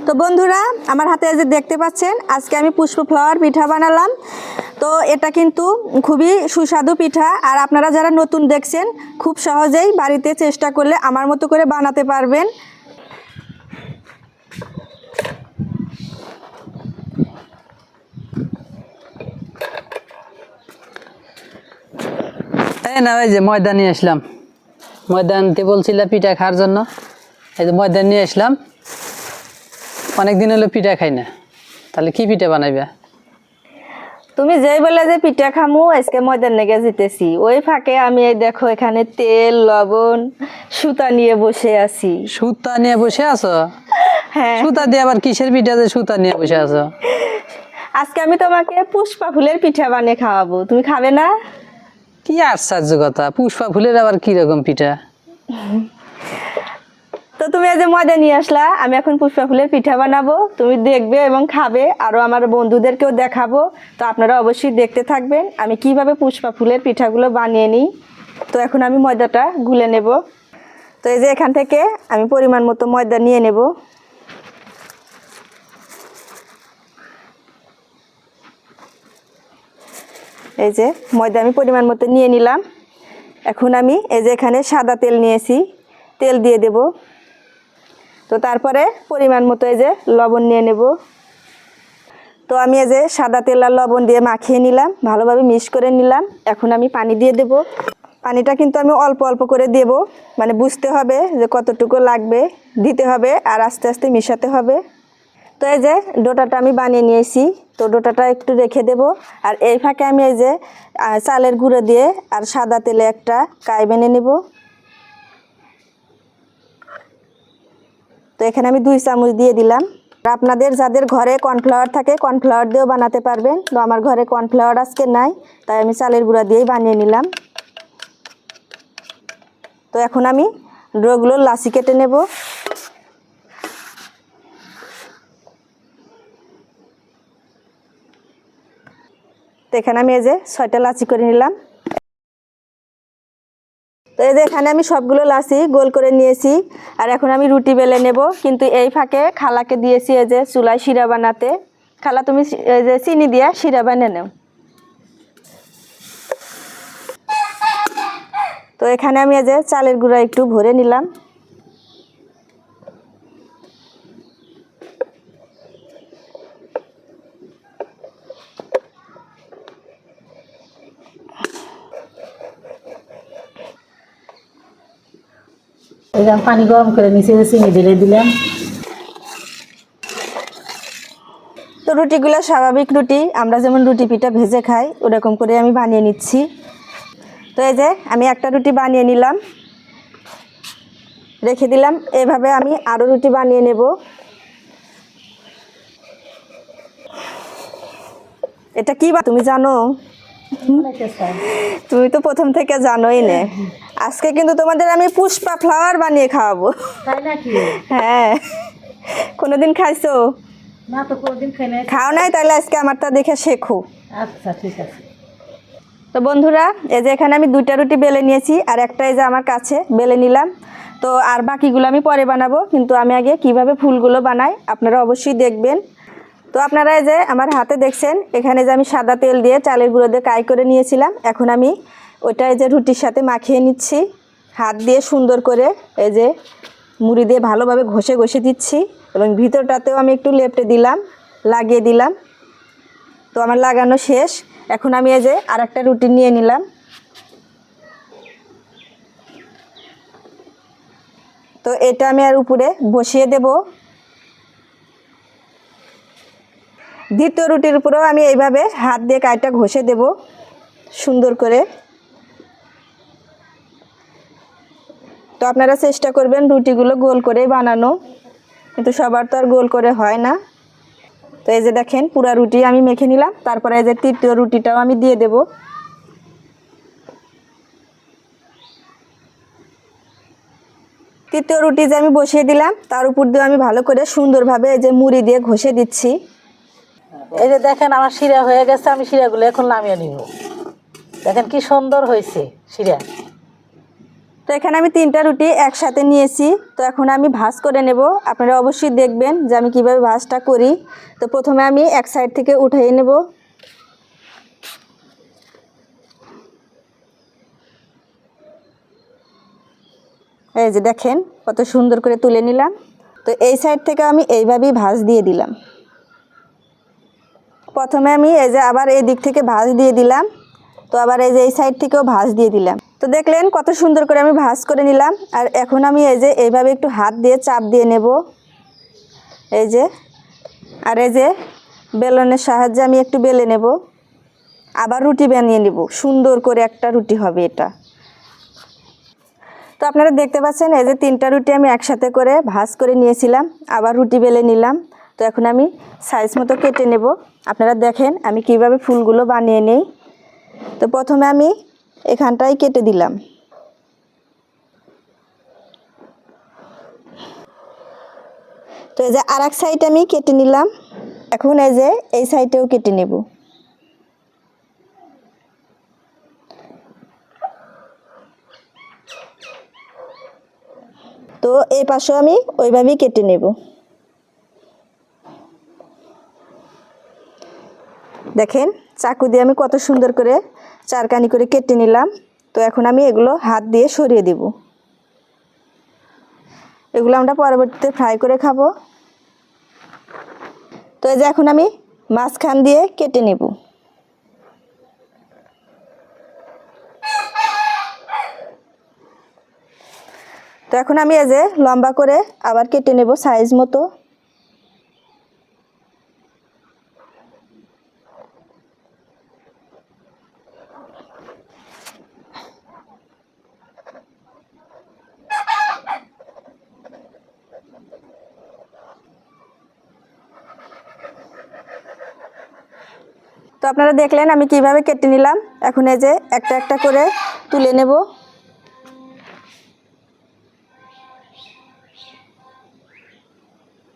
তো বন্ধুরা আমার হাতে যে দেখতে পাচ্ছেন আজকে আমি পুষ্প ফ্লাওয়ার পিঠা বানালাম। তো এটা কিন্তু খুবই সুস্বাদু পিঠা, আর আপনারা যারা নতুন দেখছেন খুব সহজেই বাড়িতে চেষ্টা করলে আমার মতো করে বানাতে পারবেন। এই না, এই যে ময়দা নিয়ে আসলাম। ময়দা আনতে বলছিল পিঠা খাওয়ার জন্য, এই যে ময়দা নিয়ে আসলাম। অনেকদিন হলো পিঠা খাই না, তাহলে কি পিঠা বানাইবে? তুমি যেই বলে যে পিঠা খামু আজকে ময়দার নেগে জিতেছি, ওই ফাঁকে আমি এই দেখো এখানে তেল লবণ সুতা নিয়ে বসে আছি। সুতা নিয়ে বসে আছো? হ্যাঁ, সুতা দিয়ে আবার কিসের পিঠা যে সুতা নিয়ে বসে আছো? আজকে আমি তোমাকে পুষ্পা ফুলের পিঠা বানিয়ে খাওয়াবো, তুমি খাবে না? কি আশ্চর্য কথা, পুষ্পা ফুলের আবার কি রকম পিঠা? তো তুমি এই যে ময়দা নিয়ে আসলা, আমি এখন পুষ্পা ফুলের পিঠা বানাবো, তুমি দেখবে এবং খাবে, আরও আমার বন্ধুদেরকেও দেখাবো। তো আপনারা অবশ্যই দেখতে থাকবেন আমি কিভাবে পুষ্পা ফুলের পিঠাগুলো বানিয়ে নিই। তো এখন আমি ময়দাটা গুলে নেব। তো এই যে এখান থেকে আমি পরিমাণ মতো ময়দা নিয়ে নেব। এই যে ময়দা আমি পরিমাণ মতো নিয়ে নিলাম। এখন আমি এই যে এখানে সাদা তেল নিয়েছি, তেল দিয়ে দেব। তো তারপরে পরিমাণ মতো এই যে লবণ নিয়ে নেব। তো আমি এই যে সাদা তেল আর লবণ দিয়ে মাখিয়ে নিলাম, ভালোভাবে মিক্স করে নিলাম। এখন আমি পানি দিয়ে দেব। পানিটা কিন্তু আমি অল্প অল্প করে দেব, মানে বুঝতে হবে যে কতটুকু লাগবে দিতে হবে, আর আস্তে আস্তে মিশাতে হবে। তো এই যে ডোটাটা আমি বানিয়ে নিয়েছি, তো ডোটাটা একটু রেখে দেব। আর এই ফাঁকে আমি এই যে চালের গুঁড়ো দিয়ে আর সাদা তেলে একটা কাই বেনে নেব। তো এখানে আমি 2 চামচ দিয়ে দিলাম। আপনাদের যাদের ঘরে কর্নফ্লাওয়ার থাকে কর্নফ্লাওয়ার দিয়েও বানাতে পারবেন, তো আমার ঘরে কর্নফ্লাওয়ার আজকে নাই, তাই আমি চালের গুঁড়া দিয়েই বানিয়ে নিলাম। তো এখন আমি ডোগুলোর লাচি কেটে নেব। তো এখানে আমি এই যে 6টা লাচি করে নিলাম। তো এই যে এখানে আমি সবগুলো লাচি গোল করে নিয়েছি, আর এখন আমি রুটি বেলে নেব। কিন্তু এই ফাঁকে খালাকে দিয়েছি এই যে চুলায় শিরা বানাতে। খালা তুমি এই যে চিনি দিয়া শিরা বানিয়ে নাও। তো এখানে আমি এই যে চালের গুঁড়া একটু ভরে নিলাম। পানি গরম করে নিচে চিনি ঢেলে দিলাম। তো রুটিগুলো স্বাভাবিক রুটি, আমরা যেমন রুটি পিঠা ভেজে খাই ওরকম করে আমি বানিয়ে নিচ্ছি। তো এই যে আমি একটা রুটি বানিয়ে নিলাম, রেখে দিলাম। এভাবে আমি আরও রুটি বানিয়ে নেব। এটা কি তুমি জানো? তুমি তো প্রথম থেকে জানোই না। আজকে কিন্তু তোমাদের আমি পুষ্পা ফ্লাওয়ার বানিয়ে খাওয়াবো। তাই নাকি? হ্যাঁ, কোনোদিন খাইছো? না তো, কোনদিন খাই না। খাও নাই? তাহলে আজকে আমারটা দেখে শেখো। আচ্ছা ঠিক আছে। তো বন্ধুরা এই যে এখানে আমি 2টা রুটি বেলে নিয়েছি, আর একটা এই যে আমার কাছে বেলে নিলাম। তো আর বাকিগুলো আমি পরে বানাবো, কিন্তু আমি আগে কিভাবে ফুলগুলো বানাই আপনারা অবশ্যই দেখবেন। তো আপনারা এই যে আমার হাতে দেখছেন এখানে যে আমি সাদা তেল দিয়ে চালের গুঁড়ো দিয়ে কাই করে নিয়েছিলাম, এখন আমি ওইটা এই যে রুটির সাথে মাখিয়ে নিচ্ছি। হাত দিয়ে সুন্দর করে এই যে মুড়ি দিয়ে ভালোভাবে ঘষে ঘষে দিচ্ছি, এবং ভিতরটাতেও আমি একটু লেপটে দিলাম, লাগিয়ে দিলাম। তো আমার লাগানো শেষ। এখন আমি এই যে আর একটা রুটি নিয়ে নিলাম। তো এটা আমি আর উপরে বসিয়ে দেব। দ্বিতীয় রুটির উপরেও আমি এইভাবে হাত দিয়ে কাইটা ঘষে দেব সুন্দর করে। তো আপনারা চেষ্টা করবেন রুটিগুলো গোল করে বানানো, কিন্তু সবার তো আর গোল করে হয় না। তো এই যে দেখেন পুরা রুটি আমি মেখে নিলাম, তারপরে এই যে তৃতীয় রুটিটাও আমি দিয়ে দেব। তৃতীয় রুটি যে আমি বসিয়ে দিলাম তার উপর দিয়ে আমি ভালো করে সুন্দরভাবে এই যে মুড়ি দিয়ে ঘষে দিচ্ছি। এই যে দেখেন আমার শিরা হয়ে গেছে, আমি শিরাগুলো এখন নামিয়ে নিব। দেখেন কি সুন্দর হয়েছে শিরা। তো এখানে আমি 3টা রুটি একসাথে নিয়েছি। তো এখন আমি ভাঁজ করে নেব। আপনারা অবশ্যই দেখবেন যে আমি কিভাবে ভাঁজটা করি। তো প্রথমে আমি এক সাইড থেকে উঠিয়ে নেব। এই যে দেখেন কত সুন্দর করে তুলে নিলাম। তো এই সাইড থেকে আমি এইভাবেই ভাঁজ দিয়ে দিলাম। প্রথমে আমি এই যে আবার এই দিক থেকে ভাঁজ দিয়ে দিলাম। তো আবার এই যে এই সাইড থেকেও ভাঁজ দিয়ে দিলাম। তো দেখলেন কত সুন্দর করে আমি ভাঁজ করে নিলাম। আর এখন আমি এই যে এইভাবে একটু হাত দিয়ে চাপ দিয়ে নেব। এই যে আর এই যে বেলনের সাহায্যে আমি একটু বেলে নেব। আবার রুটি বানিয়ে নেব, সুন্দর করে একটা রুটি হবে এটা। তো আপনারা দেখতে পাচ্ছেন এই যে 3টা রুটি আমি একসাথে করে ভাঁজ করে নিয়েছিলাম, আবার রুটি বেলে নিলাম। তো এখন আমি সাইজ মতো কেটে নেব। আপনারা দেখেন আমি কিভাবে ফুলগুলো বানিয়ে নেই। তো প্রথমে আমি এখানটাই কেটে দিলাম। তো এই যে আরেক সাইড আমি কেটে নিলাম। এখন এই যে এই সাইডেও কেটে নেব। তো এই পাশেও আমি ওইভাবেই কেটে নেব। দেখেন চাকু দিয়ে আমি কত সুন্দর করে চারকানি করে কেটে নিলাম। তো এখন আমি এগুলো হাত দিয়ে সরিয়ে দেব। এগুলো আমরা পরবর্তীতে ফ্রাই করে খাবো। তো এই যে এখন আমি মাঝখান দিয়ে কেটে নেব। তো এখন আমি এই যে লম্বা করে আবার কেটে নেব সাইজ মতো। তো আপনারা দেখলেন আমি কিভাবে কেটে নিলাম। এখন এই যে একটা একটা করে তুলে নেব।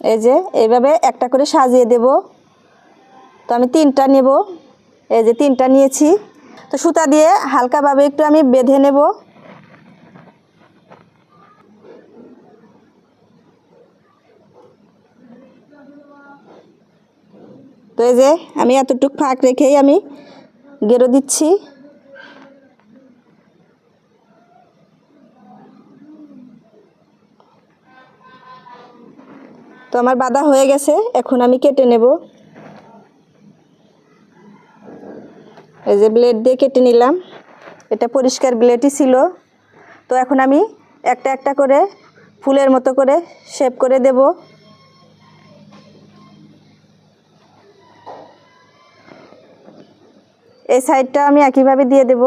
এই যে এইভাবে একটা করে সাজিয়ে দেব। তো আমি 3টা নেব। এই যে 3টা নিয়েছি। তো সুতা দিয়ে হালকাভাবে একটু আমি বেঁধে নেব। তো এই যে আমি এতটুকু ফাঁক রেখেই আমি গেরো দিচ্ছি। তো আমার বাঁধা হয়ে গেছে, এখন আমি কেটে নেব। এই যে ব্লেড দিয়ে কেটে নিলাম, এটা পরিষ্কার ব্লেডই ছিল। তো এখন আমি একটা একটা করে ফুলের মতো করে শেপ করে দেব। এই সাইডটা আমি একইভাবে দিয়ে দেব।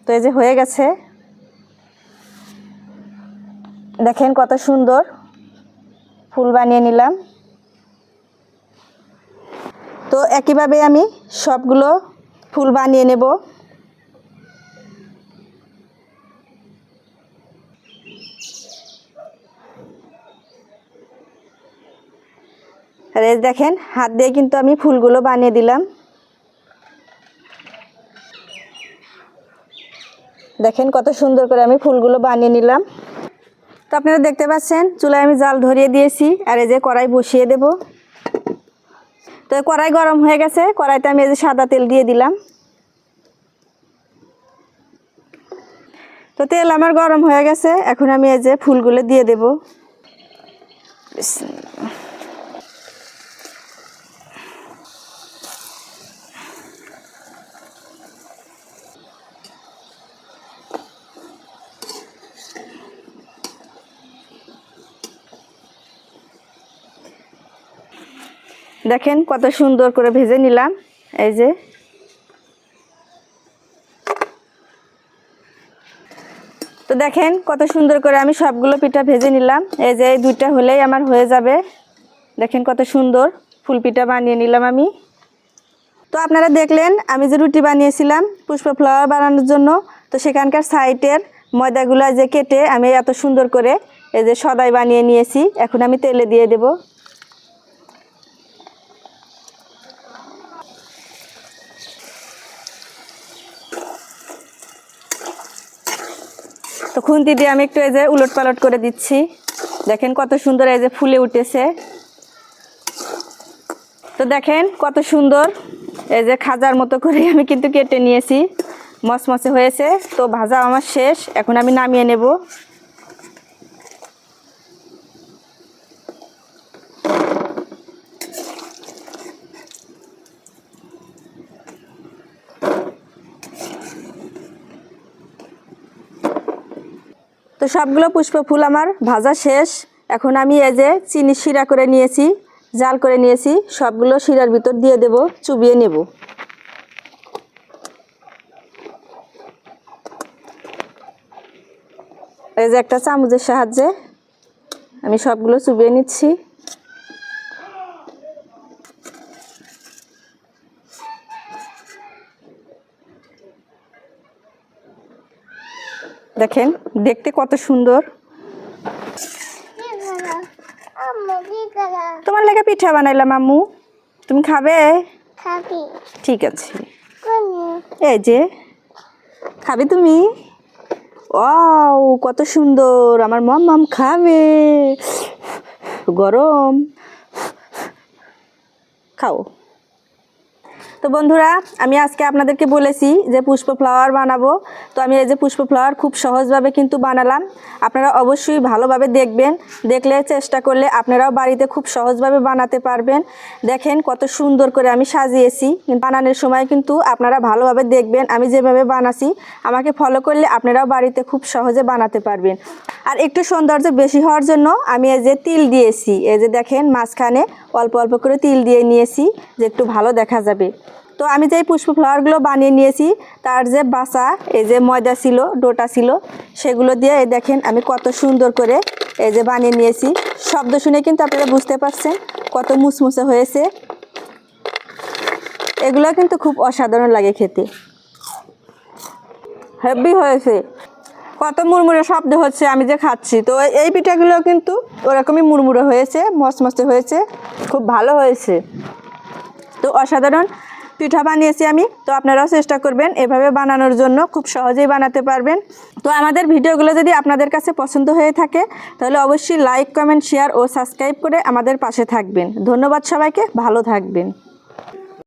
তো এই যে হয়ে গেছে, দেখেন কত সুন্দর ফুল বানিয়ে নিলাম। তো একইভাবে আমি সবগুলো ফুল বানিয়ে নেব। আর এই দেখেন হাত দিয়ে কিন্তু আমি ফুলগুলো বানিয়ে দিলাম। দেখেন কত সুন্দর করে আমি ফুলগুলো বানিয়ে নিলাম। তো আপনারা দেখতে পাচ্ছেন চুলায় আমি জাল ধরিয়ে দিয়েছি। আর এই যে কড়াই বসিয়ে দেব। তো কড়াই গরম হয়ে গেছে, কড়াইতে আমি এই যে সাদা তেল দিয়ে দিলাম। তো তেল আমার গরম হয়ে গেছে, এখন আমি এই যে ফুলগুলো দিয়ে দেব। দেখেন কত সুন্দর করে ভেজে নিলাম। এই যে তো দেখেন কত সুন্দর করে আমি সবগুলো পিঠা ভেজে নিলাম। এই যে এই 2টা হলেই আমার হয়ে যাবে। দেখেন কত সুন্দর ফুল পিঠা বানিয়ে নিলাম আমি। তো আপনারা দেখলেন আমি যে রুটি বানিয়েছিলাম পুষ্প ফ্লাওয়ার বানানোর জন্য। তো সেখানকার সাইডের ময়দাগুলো যে কেটে আমি এত সুন্দর করে এই যে সদাই বানিয়ে নিয়েছি। এখন আমি তেলে দিয়ে দেব। তো খুন্তি দিয়ে আমি একটু এই যে উলট পালট করে দিচ্ছি। দেখেন কত সুন্দর এই যে ফুলে উঠেছে। তো দেখেন কত সুন্দর এই যে খাজার মতো করে আমি কিন্তু কেটে নিয়েছি, মচমচে হয়েছে। তো ভাজা আমার শেষ, এখন আমি নামিয়ে নেব। তো সবগুলো পুষ্প ফুল আমার ভাজা শেষ। এখন আমি এই যে চিনি শিরা করে নিয়েছি, জাল করে নিয়েছি, সবগুলো শিরার ভিতর দিয়ে দেব, চুবিয়ে নেব। এই যে একটা চামচের সাহায্যে আমি সবগুলো চুবিয়ে নিচ্ছি। দেখেন দেখতে কত সুন্দর। তোমার লেগে পিঠা বানাইলাম আম্মু, তুমি খাবে? ঠিক আছে, এই যে খাবে তুমি? ওয়াও কত সুন্দর, আমার মাম খাবে। গরম, খাও। তো বন্ধুরা, আমি আজকে আপনাদেরকে বলেছি যে পুষ্প ফ্লাওয়ার বানাবো। তো আমি এই যে পুষ্প ফ্লাওয়ার খুব সহজভাবে কিন্তু বানালাম। আপনারা অবশ্যই ভালোভাবে দেখবেন, দেখলে চেষ্টা করলে আপনারাও বাড়িতে খুব সহজভাবে বানাতে পারবেন। দেখেন কত সুন্দর করে আমি সাজিয়েছি। বানানোর সময় কিন্তু আপনারা ভালোভাবে দেখবেন আমি যেভাবে বানাচ্ছি, আমাকে ফলো করলে আপনারাও বাড়িতে খুব সহজে বানাতে পারবেন। আর একটু সৌন্দর্য বেশি হওয়ার জন্য আমি এই যে তিল দিয়েছি। এই যে দেখেন মাঝখানে অল্প অল্প করে তিল দিয়ে নিয়েছি, যে একটু ভালো দেখা যাবে। তো আমি যে পুষ্প ফ্লাওয়ারগুলো বানিয়ে নিয়েছি, তার যে বাসা, এই যে ময়দা ছিল, ডোটা ছিল, সেগুলো দিয়ে এই দেখেন আমি কত সুন্দর করে এই যে বানিয়ে নিয়েছি। শব্দ শুনে কিন্তু আপনারা বুঝতে পারছেন কত মুচমুচে হয়েছে। এগুলো কিন্তু খুব অসাধারণ লাগে খেতে, হেভি হয়েছে। কত মুড়মুড়ে শব্দ হচ্ছে আমি যে খাচ্ছি। তো এই পিঠাগুলো কিন্তু ওরকমই মুড়মুড়ে হয়েছে, মচমচে হয়েছে, খুব ভালো হয়েছে। তো অসাধারণ পিঠা বানিয়েছি আমি। তো আপনারাও চেষ্টা করবেন এভাবে বানানোর জন্য, খুব সহজেই বানাতে পারবেন। তো আমাদের ভিডিওগুলো যদি আপনাদের কাছে পছন্দ হয়ে থাকে, তাহলে অবশ্যই লাইক, কমেন্ট, শেয়ার ও সাবস্ক্রাইব করে আমাদের পাশে থাকবেন। ধন্যবাদ সবাইকে, ভালো থাকবেন।